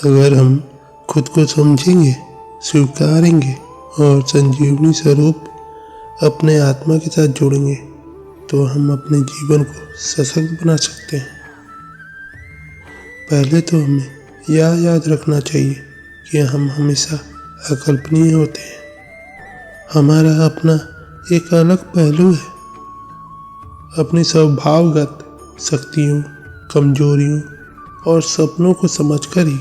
अगर हम खुद को समझेंगे, स्वीकारेंगे और संजीवनी स्वरूप अपने आत्मा के साथ जोड़ेंगे तो हम अपने जीवन को सशक्त बना सकते हैं। पहले तो हमें यह याद रखना चाहिए कि हम हमेशा अकल्पनीय होते हैं। हमारा अपना एक अलग पहलू है। अपनी स्वभावगत शक्तियों, कमजोरियों और सपनों को समझकर ही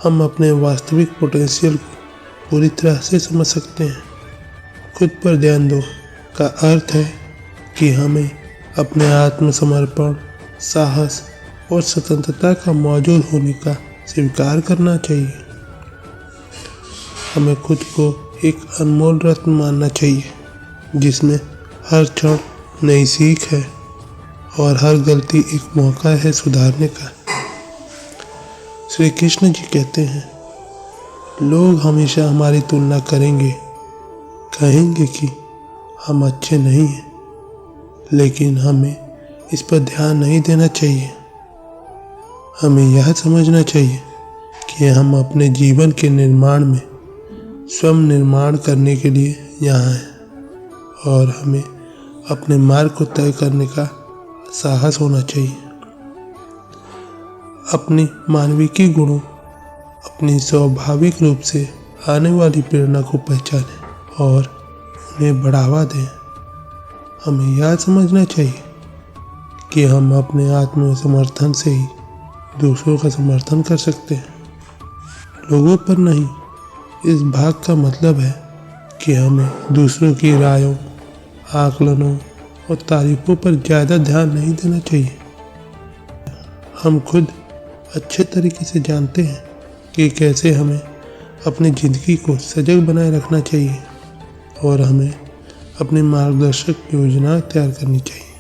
हम अपने वास्तविक पोटेंशियल को पूरी तरह से समझ सकते हैं। खुद पर ध्यान दो का अर्थ है कि हमें अपने आत्मसमर्पण, साहस और स्वतंत्रता का मौजूद होने का स्वीकार करना चाहिए। हमें खुद को एक अनमोल रत्न मानना चाहिए जिसमें हर क्षण नई सीख है और हर गलती एक मौका है सुधारने का। श्री कृष्ण जी कहते हैं, लोग हमेशा हमारी तुलना करेंगे, कहेंगे कि हम अच्छे नहीं हैं, लेकिन हमें इस पर ध्यान नहीं देना चाहिए। हमें यह समझना चाहिए कि हम अपने जीवन के निर्माण में स्वयं निर्माण करने के लिए यहाँ हैं और हमें अपने मार्ग को तय करने का साहस होना चाहिए। अपनी मानविकी गुणों, अपनी स्वाभाविक रूप से आने वाली प्रेरणा को पहचानें और उन्हें बढ़ावा दें। हमें यह समझना चाहिए कि हम अपने आत्मसमर्थन से ही दूसरों का समर्थन कर सकते हैं, लोगों पर नहीं। इस भाग का मतलब है कि हमें दूसरों की रायों, आकलनों और तारीफों पर ज़्यादा ध्यान नहीं देना चाहिए। हम खुद अच्छे तरीके से जानते हैं कि कैसे हमें अपनी ज़िंदगी को सजग बनाए रखना चाहिए और हमें अपनी मार्गदर्शक योजना तैयार करनी चाहिए।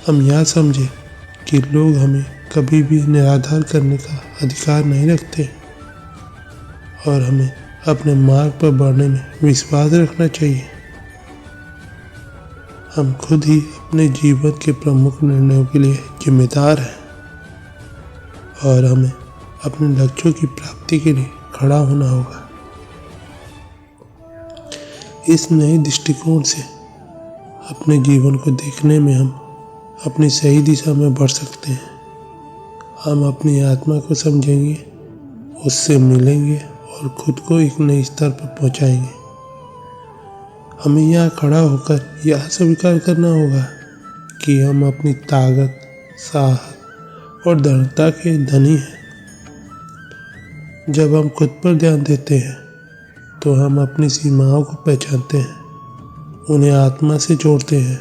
हम यह समझें कि लोग हमें कभी भी निराधार करने का अधिकार नहीं रखते और हमें अपने मार्ग पर बढ़ने में विश्वास रखना चाहिए। हम खुद ही अपने जीवन के प्रमुख निर्णयों के लिए जिम्मेदार हैं और हमें अपने लक्ष्यों की प्राप्ति के लिए खड़ा होना होगा। इस नए दृष्टिकोण से अपने जीवन को देखने में हम अपनी सही दिशा में बढ़ सकते हैं। हम अपनी आत्मा को समझेंगे, उससे मिलेंगे और खुद को एक नए स्तर पर पहुंचाएंगे। हमें यहाँ खड़ा होकर यह स्वीकार करना होगा कि हम अपनी ताकत, साहस और दृढ़ता के धनी हैं। जब हम खुद पर ध्यान देते हैं तो हम अपनी सीमाओं को पहचानते हैं, उन्हें आत्मा से जोड़ते हैं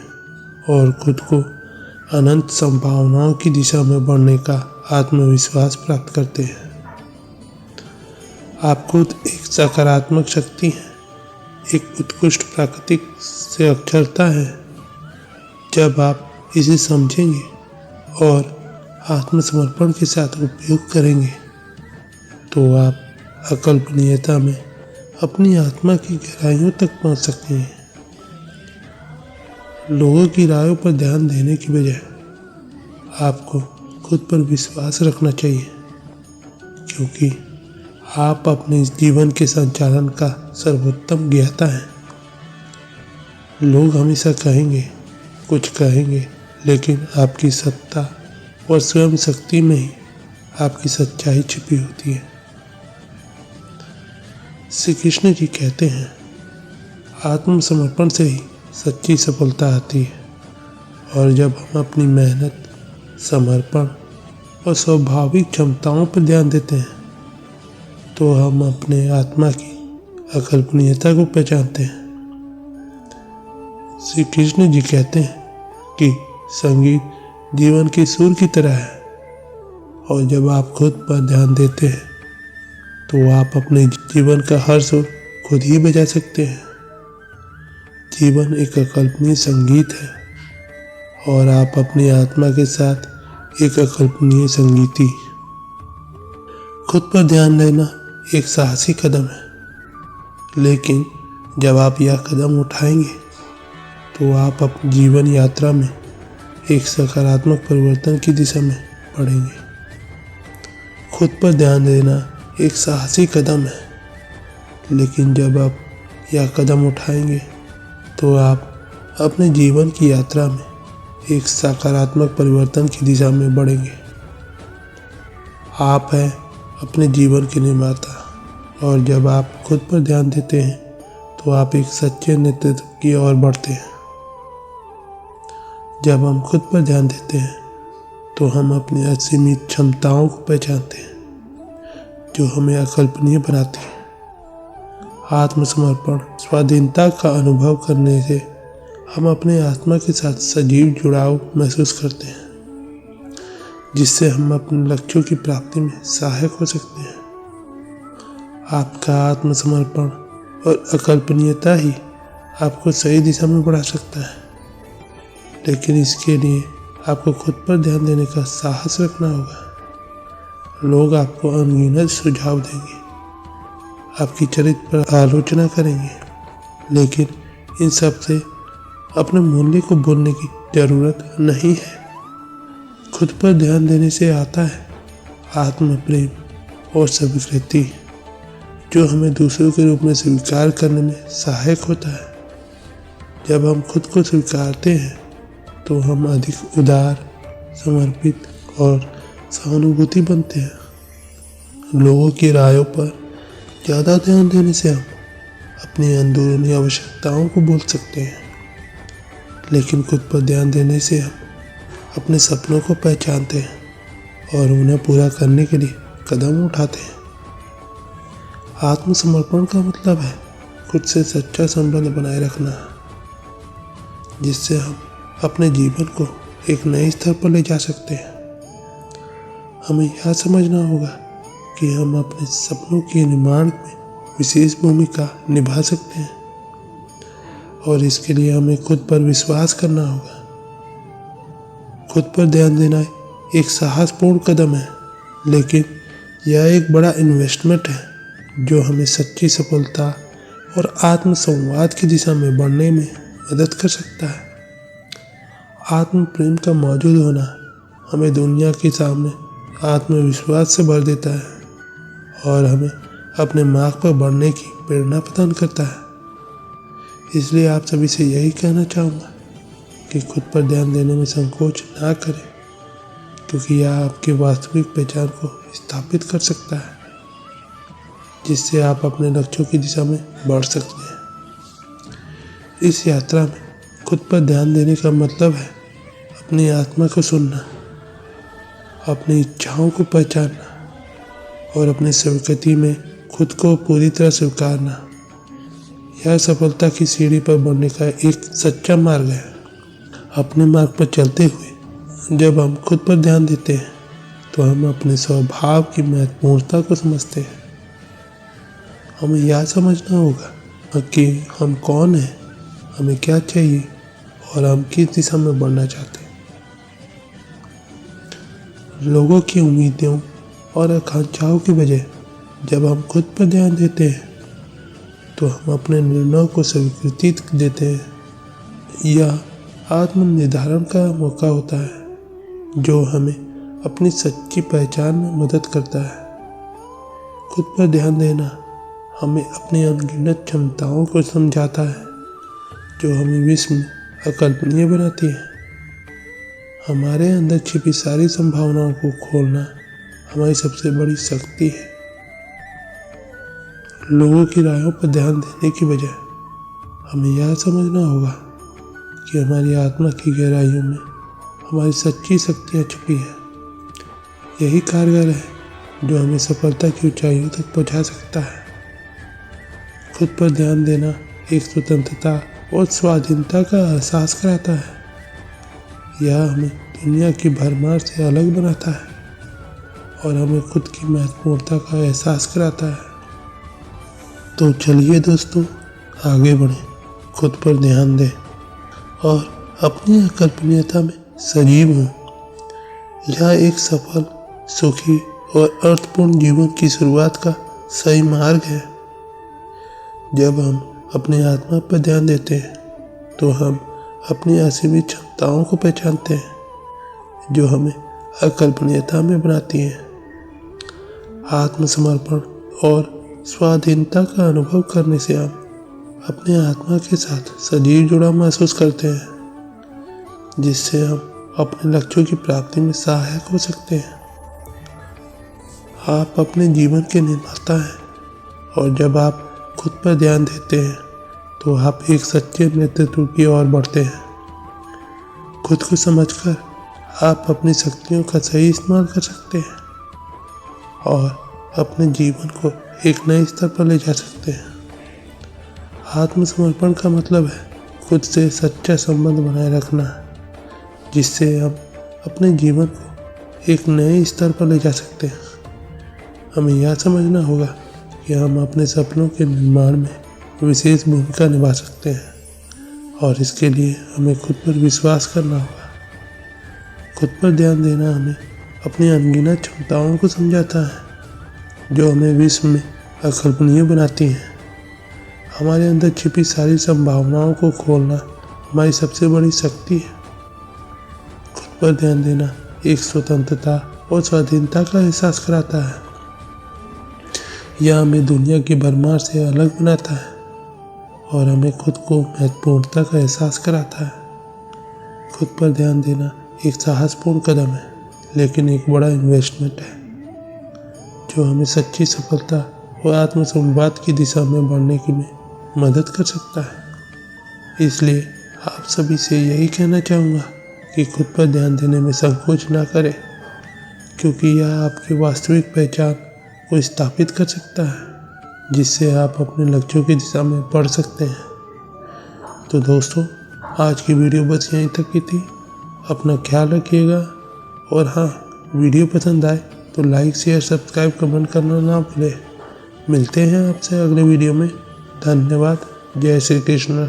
और खुद को अनंत संभावनाओं की दिशा में बढ़ने का आत्मविश्वास प्राप्त करते हैं। आप खुद एक सकारात्मक शक्ति हैं, एक उत्कृष्ट प्राकृतिक से अक्षरता है। जब आप इसे समझेंगे और आत्मसमर्पण के साथ उपयोग करेंगे तो आप अकल्पनीयता में अपनी आत्मा की गहराइयों तक पहुंच सकते हैं। लोगों की रायों पर ध्यान देने की बजाय आपको खुद पर विश्वास रखना चाहिए, क्योंकि आप अपने जीवन के संचालन का सर्वोत्तम ज्ञाता हैं। लोग हमेशा कहेंगे, कुछ कहेंगे, लेकिन आपकी सत्ता और स्वयं शक्ति में ही आपकी सच्चाई छिपी होती है। श्री कृष्ण जी कहते हैं, आत्मसमर्पण से ही सच्ची सफलता आती है और जब हम अपनी मेहनत, समर्पण और स्वाभाविक क्षमताओं पर ध्यान देते हैं तो हम अपने आत्मा की अकल्पनीयता को पहचानते हैं। श्री कृष्ण जी कहते हैं कि संगीत जीवन के सुर की तरह है और जब आप खुद पर ध्यान देते हैं तो आप अपने जीवन का हर सुर खुद ही बजा सकते हैं। जीवन एक अकल्पनीय संगीत है और आप अपनी आत्मा के साथ एक अकल्पनीय संगीती। खुद पर ध्यान देना एक साहसी कदम है, लेकिन जब आप यह कदम उठाएंगे तो आप अपनी जीवन यात्रा में एक सकारात्मक परिवर्तन की दिशा में बढ़ेंगे। खुद पर ध्यान देना एक साहसी कदम है, लेकिन जब आप यह कदम उठाएंगे तो आप अपने जीवन की यात्रा में एक सकारात्मक परिवर्तन की दिशा में बढ़ेंगे। आप हैं अपने जीवन के निर्माता, और जब आप खुद पर ध्यान देते हैं तो आप एक सच्चे नेतृत्व की ओर बढ़ते हैं। जब हम खुद पर ध्यान देते हैं तो हम अपनी असीमित क्षमताओं को पहचानते हैं, जो हमें अकल्पनीय बनाती हैं। आत्मसमर्पण, स्वाधीनता का अनुभव करने से हम अपने आत्मा के साथ सजीव जुड़ाव महसूस करते हैं, जिससे हम अपने लक्ष्यों की प्राप्ति में सहायक हो सकते हैं। आपका आत्मसमर्पण और अकल्पनीयता ही आपको सही दिशा में बढ़ा सकता है, लेकिन इसके लिए आपको खुद पर ध्यान देने का साहस रखना होगा। लोग आपको अनगिनत सुझाव देंगे, आपकी चरित्र पर आलोचना करेंगे, लेकिन इन सब से अपने मूल्य को भूलने की जरूरत नहीं है। खुद पर ध्यान देने से आता है आत्म प्रेम और स्वीकृति, जो हमें दूसरों के रूप में स्वीकार करने में सहायक होता है। जब हम खुद को स्वीकारते हैं तो हम अधिक उदार, समर्पित और सहानुभूति बनते हैं। लोगों की रायों पर ज़्यादा ध्यान देने से हम अपनी अंदरूनी आवश्यकताओं को भूल सकते हैं, लेकिन खुद पर ध्यान देने से हम अपने सपनों को पहचानते हैं और उन्हें पूरा करने के लिए कदम उठाते हैं। आत्मसमर्पण का मतलब है खुद से सच्चा संबंध बनाए रखना, जिससे हम अपने जीवन को एक नए स्तर पर ले जा सकते हैं। हमें यह समझना होगा कि हम अपने सपनों के निर्माण में विशेष भूमिका निभा सकते हैं, और इसके लिए हमें खुद पर विश्वास करना होगा। खुद पर ध्यान देना एक साहसपूर्ण कदम है, लेकिन यह एक बड़ा इन्वेस्टमेंट है जो हमें सच्ची सफलता और आत्मसंवाद की दिशा में बढ़ने में मदद कर सकता है। आत्म प्रेम का मौजूद होना हमें दुनिया के सामने आत्मविश्वास से भर देता है और हमें अपने मार्ग पर बढ़ने की प्रेरणा प्रदान करता है। इसलिए आप सभी से यही कहना चाहूँगा कि खुद पर ध्यान देने में संकोच ना करें, क्योंकि यह आपकी वास्तविक पहचान को स्थापित कर सकता है, जिससे आप अपने लक्ष्यों की दिशा में बढ़ सकते हैं। इस यात्रा में खुद पर ध्यान देने का मतलब है अपनी आत्मा को सुनना, अपनी इच्छाओं को पहचानना और अपनी स्वीकृति में खुद को पूरी तरह स्वीकारना। यह सफलता की सीढ़ी पर बढ़ने का एक सच्चा मार्ग है। अपने मार्ग पर चलते हुए जब हम खुद पर ध्यान देते हैं तो हम अपने स्वभाव की महत्वपूर्णता को समझते हैं। हमें यह समझना होगा कि हम कौन हैं, हमें क्या चाहिए और हम किस दिशा में बढ़ना चाहते हैं। लोगों की उम्मीदों और आकांक्षाओं की बजाय जब हम खुद पर ध्यान देते हैं तो हम अपने निर्णयों को स्वीकृति देते हैं। यह आत्म निर्धारण का मौका होता है जो हमें अपनी सच्ची पहचान में मदद करता है। खुद पर ध्यान देना हमें अपनी अनगिनत क्षमताओं को समझाता है, जो हमें विश्व में अकल्पनीय बनाती है। हमारे अंदर छिपी सारी संभावनाओं को खोलना हमारी सबसे बड़ी शक्ति है। लोगों की रायों पर ध्यान देने की बजाय हमें यह समझना होगा कि हमारी आत्मा की गहराइयों में हमारी सच्ची शक्तियाँ छुपी है। यही कारगर है जो हमें सफलता की ऊंचाइयों तक पहुंचा सकता है। खुद पर ध्यान देना एक स्वतंत्रता और स्वाधीनता का एहसास कराता है। यह हमें दुनिया की भरमार से अलग बनाता है और हमें खुद की महत्वपूर्णता का एहसास कराता है। तो चलिए दोस्तों, आगे बढ़ें, खुद पर ध्यान दें और अपनी अकल्पनीयता में सजीव हों। यह एक सफल, सुखी और अर्थपूर्ण जीवन की शुरुआत का सही मार्ग है। जब हम अपनी आत्मा पर ध्यान देते हैं तो हम अपनी असीमित क्षमताओं को पहचानते हैं, जो हमें अकल्पनीयता में बनाती हैं। आत्मसमर्पण और स्वाधीनता का अनुभव करने से हम अपने आत्मा के साथ सजीव जुड़ाव महसूस करते हैं, जिससे हम अपने लक्ष्यों की प्राप्ति में सहायक हो सकते हैं। आप अपने जीवन के निर्माता हैं और जब आप खुद पर ध्यान देते हैं तो आप एक सच्चे नेतृत्व की ओर बढ़ते हैं। खुद को समझकर आप अपनी शक्तियों का सही इस्तेमाल कर सकते हैं और अपने जीवन को एक नए स्तर पर ले जा सकते हैं। आत्मसमर्पण का मतलब है खुद से सच्चा संबंध बनाए रखना, जिससे हम अपने जीवन को एक नए स्तर पर ले जा सकते हैं। हमें यह समझना होगा कि हम अपने सपनों के निर्माण में विशेष भूमिका निभा सकते हैं और इसके लिए हमें खुद पर विश्वास करना होगा। खुद पर ध्यान देना हमें अपनी अनगिनत क्षमताओं को समझाता है, जो हमें विश्व में अकल्पनीय बनाती हैं। हमारे अंदर छिपी सारी संभावनाओं को खोलना हमारी सबसे बड़ी शक्ति है। खुद पर ध्यान देना एक स्वतंत्रता और स्वाधीनता का एहसास कराता है। यह हमें दुनिया की भरमार से अलग बनाता है और हमें खुद को महत्वपूर्णता का एहसास कराता है। खुद पर ध्यान देना एक साहसपूर्ण कदम है, लेकिन एक बड़ा इन्वेस्टमेंट है, जो हमें सच्ची सफलता और आत्मसंवाद की दिशा में बढ़ने की में मदद कर सकता है। इसलिए आप सभी से यही कहना चाहूँगा कि खुद पर ध्यान देने में संकोच ना करें, क्योंकि यह आपकी वास्तविक पहचान को स्थापित कर सकता है, जिससे आप अपने लक्ष्यों की दिशा में बढ़ सकते हैं। तो दोस्तों, आज की वीडियो बस यहीं तक की थी। अपना ख्याल रखिएगा और हाँ, वीडियो पसंद आए तो लाइक, शेयर, सब्सक्राइब, कमेंट करना ना भूलें। मिलते हैं आपसे अगले वीडियो में। धन्यवाद। जय श्री कृष्ण।